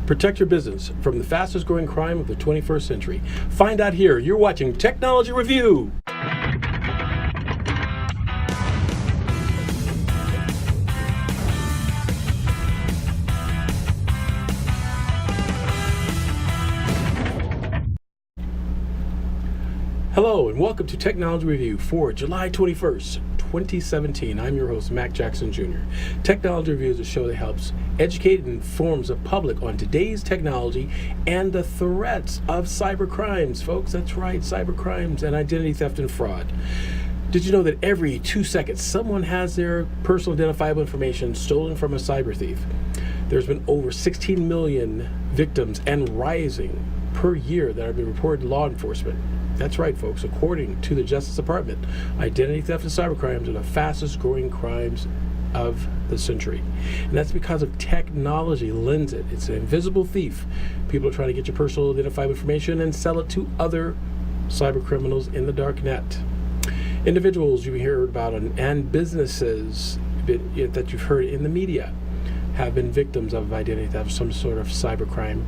Protect your business from the fastest growing crime of the 21st century. Find out here. You're watching Technology Review. Hello and welcome to Technology Review for July 21st, 2017. I'm your host, Mac Jackson Jr. Technology Review is a show that helps educate and informs the public on today's technology and the threats of cyber crimes. Folks, that's right, cyber crimes and identity theft and fraud. Did you know that every 2 seconds someone has their personal identifiable information stolen from a cyber thief? There's been over 16 million victims and rising per year that have been reported to law enforcement. That's right, folks. According to the Justice Department, identity theft and cybercrimes are the fastest growing crimes of the century. And that's because of technology lends it. It's an invisible thief. People are trying to get your personal identifiable information and sell it to other cyber criminals in the dark net. Individuals you heard about and businesses that you've heard in the media have been victims of identity theft, some sort of cybercrime.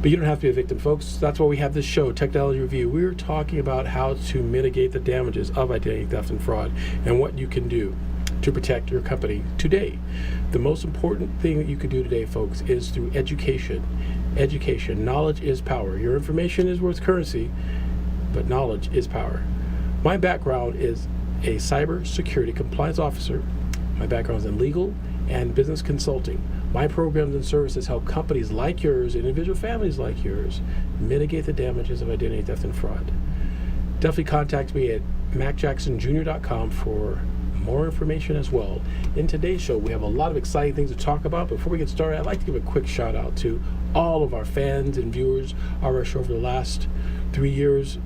But you don't have to be a victim, folks. That's why we have this show, Technology Review. We're talking about how to mitigate the damages of identity theft and fraud and what you can do to protect your company today. The most important thing that you can do today, folks, is through education. Education. Knowledge is power. Your information is worth currency, but knowledge is power. My background is a cybersecurity compliance officer. My background is in legal and business consulting. My programs and services help companies like yours, individual families like yours, mitigate the damages of identity theft and fraud. Definitely contact me at macjacksonjr.com for more information as well. In today's show, we have a lot of exciting things to talk about. Before we get started, I'd like to give a quick shout out to all of our fans and viewers of our show for the last 3 years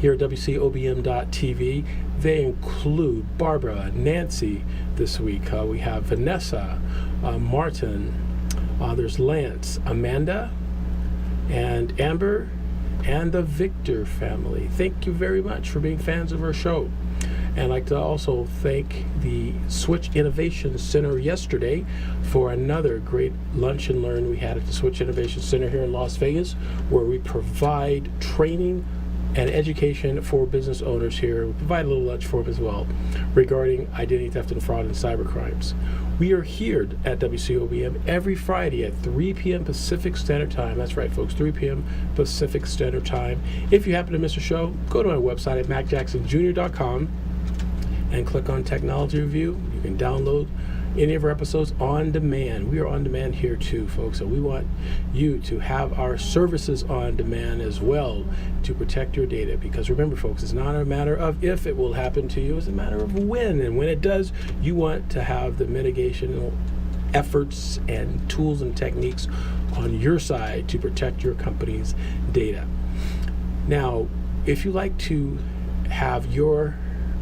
here at WCOBM.TV. They include Barbara, Nancy this week. We have Vanessa, Martin, there's Lance, Amanda, and Amber, and the Victor family. Thank you very much for being fans of our show. And I'd like to also thank the Switch Innovation Center yesterday for another great lunch and learn we had at the Switch Innovation Center here in Las Vegas, where we provide training and education for business owners here. We provide a little lunch for them as well regarding identity theft and fraud and cyber crimes. We are here at WCOBM every Friday at 3 p.m. Pacific Standard Time. That's right, folks, 3 p.m. Pacific Standard Time. If you happen to miss a show, go to my website at macjacksonjr.com and click on Technology Review. You can download any of our episodes on demand. We are on demand here too, folks, and we want you to have our services on demand as well to protect your data, because remember, folks, it's not a matter of if it will happen to you, it's a matter of when, and when it does, you want to have the mitigation efforts and tools and techniques on your side to protect your company's data. Now, if you like to have your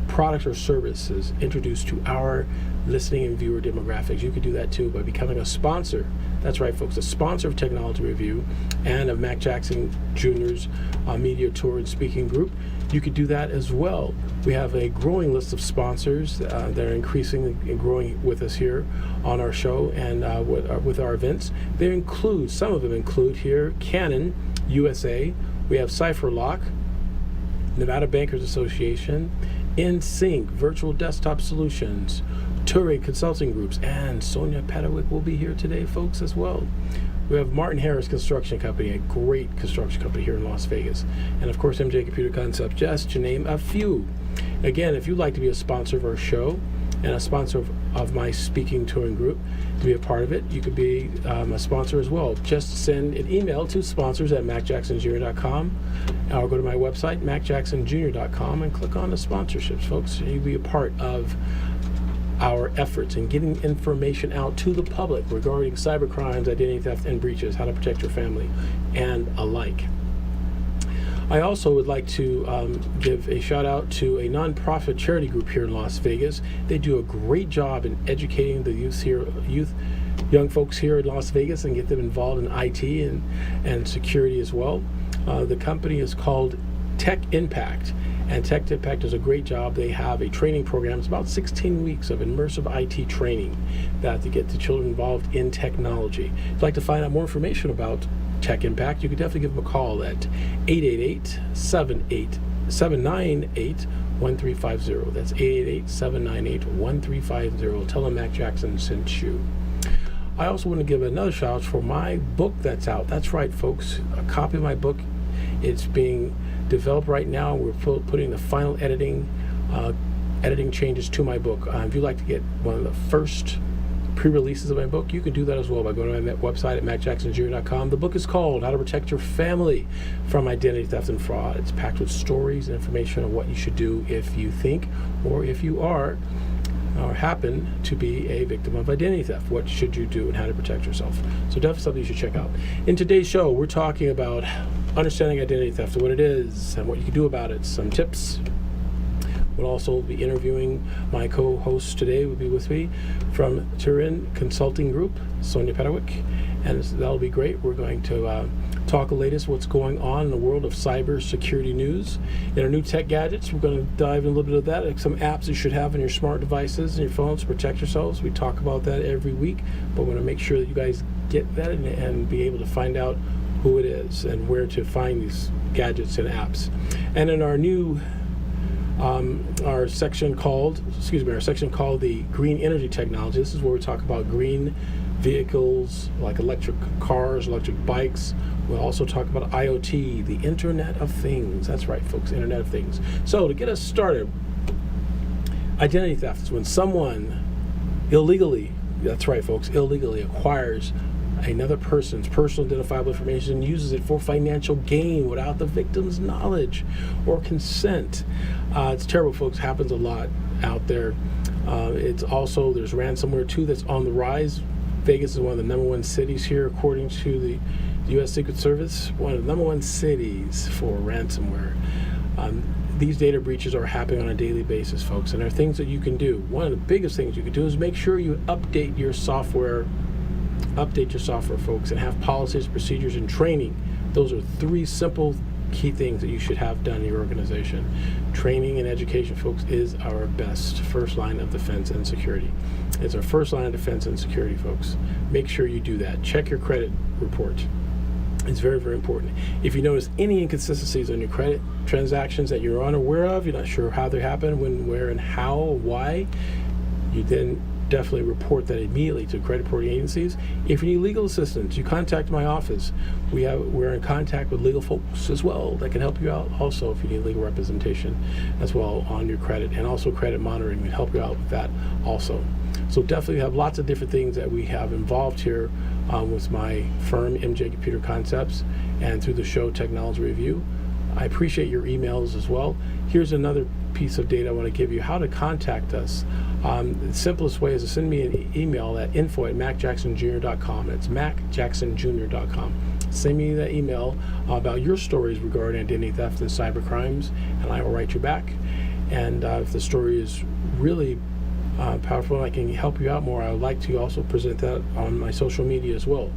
products or services introduced to our listening and viewer demographics, you could do that too by becoming a sponsor. That's right, folks, a sponsor of Technology Review and of Mac Jackson Jr.'s media tour and speaking group. You could do that as well. We have a growing list of sponsors that are increasing and growing with us here on our show and with our events. They include, some of them include here, Canon USA. We have CipherLock, Nevada Bankers Association, InSync, Virtual Desktop Solutions, Turing Consulting Groups, and Sonia Pedowick will be here today, folks, as well. We have Martin Harris Construction Company, a great construction company here in Las Vegas. And of course, MJ Computer Concepts, just to name a few. Again, if you'd like to be a sponsor of our show and a sponsor of my speaking touring group, to be a part of it, you could be a sponsor as well. Just send an email to sponsors@macjacksonjr.com or go to my website, macjacksonjr.com, and click on the sponsorships, folks. You'll be a part of our efforts in getting information out to the public regarding cyber crimes, identity theft, and breaches, how to protect your family, and alike. I also would like to give a shout out to a nonprofit charity group here in Las Vegas. They do a great job in educating the young folks here in Las Vegas and get them involved in IT and security as well. The company is called Tech Impact, And Tech Impact does a great job. They have a training program. It's about 16 weeks of immersive IT training that to get the children involved in technology. If you'd like to find out more information about Tech Impact, you can definitely give them a call at 888-798-1350. That's 888-798-1350. Tell them Mac Jackson sent you. I also want to give another shout out for my book that's out. That's right, folks. A copy of my book. It's being developed right now. We're putting the final editing changes to my book. If you'd like to get one of the first pre-releases of my book, you can do that as well by going to my website at macjacksonjr.com. The book is called How to Protect Your Family from Identity Theft and Fraud. It's packed with stories and information on what you should do if you think or if you are or happen to be a victim of identity theft. What should you do and how to protect yourself? So definitely something you should check out. In today's show, we're talking about understanding identity theft and what it is and what you can do about it, some tips. We'll also be interviewing my co-host today, will be with me from Turin Consulting Group, Sonia Pedowick, and that'll be great. We're going to talk the latest what's going on in the world of cyber security news. In our new tech gadgets, we're going to dive in a little bit of that, like some apps you should have on your smart devices and your phones to protect yourselves. We talk about that every week, but we want to make sure that you guys get that and be able to find out who it is and where to find these gadgets and apps. And in our new our section called the Green Energy Technology. This is where we talk about green vehicles like electric cars, electric bikes. We'll also talk about IoT, the Internet of Things. That's right, folks, Internet of Things. So to get us started, identity theft is when someone illegally, that's right, folks, illegally acquires another person's personal identifiable information and uses it for financial gain without the victim's knowledge or consent. It's terrible, folks. Happens a lot out there. It's also, there's ransomware too that's on the rise. Vegas is one of the number one cities here, according to the U.S. Secret Service, one of the number one cities for ransomware. These data breaches are happening on a daily basis, folks, and there are things that you can do. One of the biggest things you can do is make sure you update your software, folks, and have policies, procedures, and training. Those are three simple key things that you should have done in your organization. Training and education, folks, is our best first line of defense and security. It's our first line of defense and security, folks. Make sure you do that. Check your credit report. It's very, very important. If you notice any inconsistencies on your credit transactions that you're unaware of, you're not sure how they happen, when, where, and how, why, you then definitely report that immediately to credit reporting agencies. If you need legal assistance, you contact my office. We're in contact with legal folks as well that can help you out also if you need legal representation as well on your credit, and also credit monitoring. We help you out with that also. So definitely have lots of different things that we have involved here with my firm, MJ Computer Concepts, and through the show Technology Review. I appreciate your emails as well. Here's another piece of data I want to give you, how to contact us. The simplest way is to send me an email at info@macjacksonjr.com. That's macjacksonjr.com. Send me that email about your stories regarding identity theft and cyber crimes, and I will write you back. And if the story is really powerful and I can help you out more, I would like to also present that on my social media as well.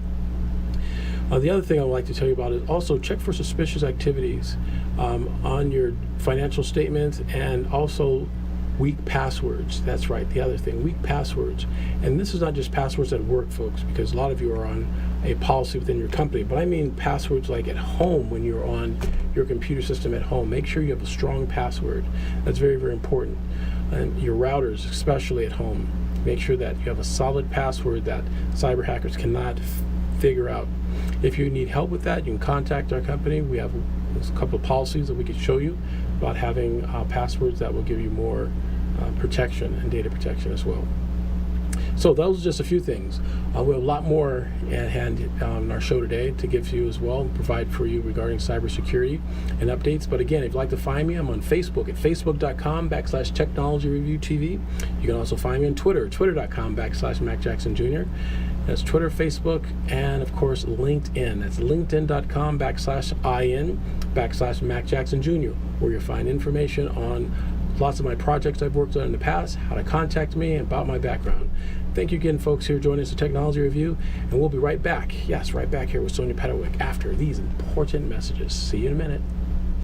The other thing I would like to tell you about is also check for suspicious activities on your financial statements, and also weak passwords. That's right, the other thing, weak passwords. And this is not just passwords at work, folks, because a lot of you are on a policy within your company, but I mean passwords like at home, when you're on your computer system at home. Make sure you have a strong password. That's very, very important. And your routers, especially at home, make sure that you have a solid password that cyber hackers cannot figure out. If you need help with that, you can contact our company. We have a couple of policies that we can show you about having passwords that will give you more protection and data protection as well. So those are just a few things. We have a lot more at hand on our show today to give to you as well and provide for you regarding cybersecurity and updates. But again, if you'd like to find me, I'm on Facebook at facebook.com/technologyreviewtv. You can also find me on Twitter, twitter.com/MacJacksonJr. That's Twitter, Facebook, and of course LinkedIn. That's linkedin.com/in/MacJacksonJr., where you'll find information on lots of my projects I've worked on in the past, how to contact me, and about my background. Thank you again, folks, here joining us at Technology Review, and we'll be right back. Yes, right back here with Sonia Pedowick after these important messages. See you in a minute.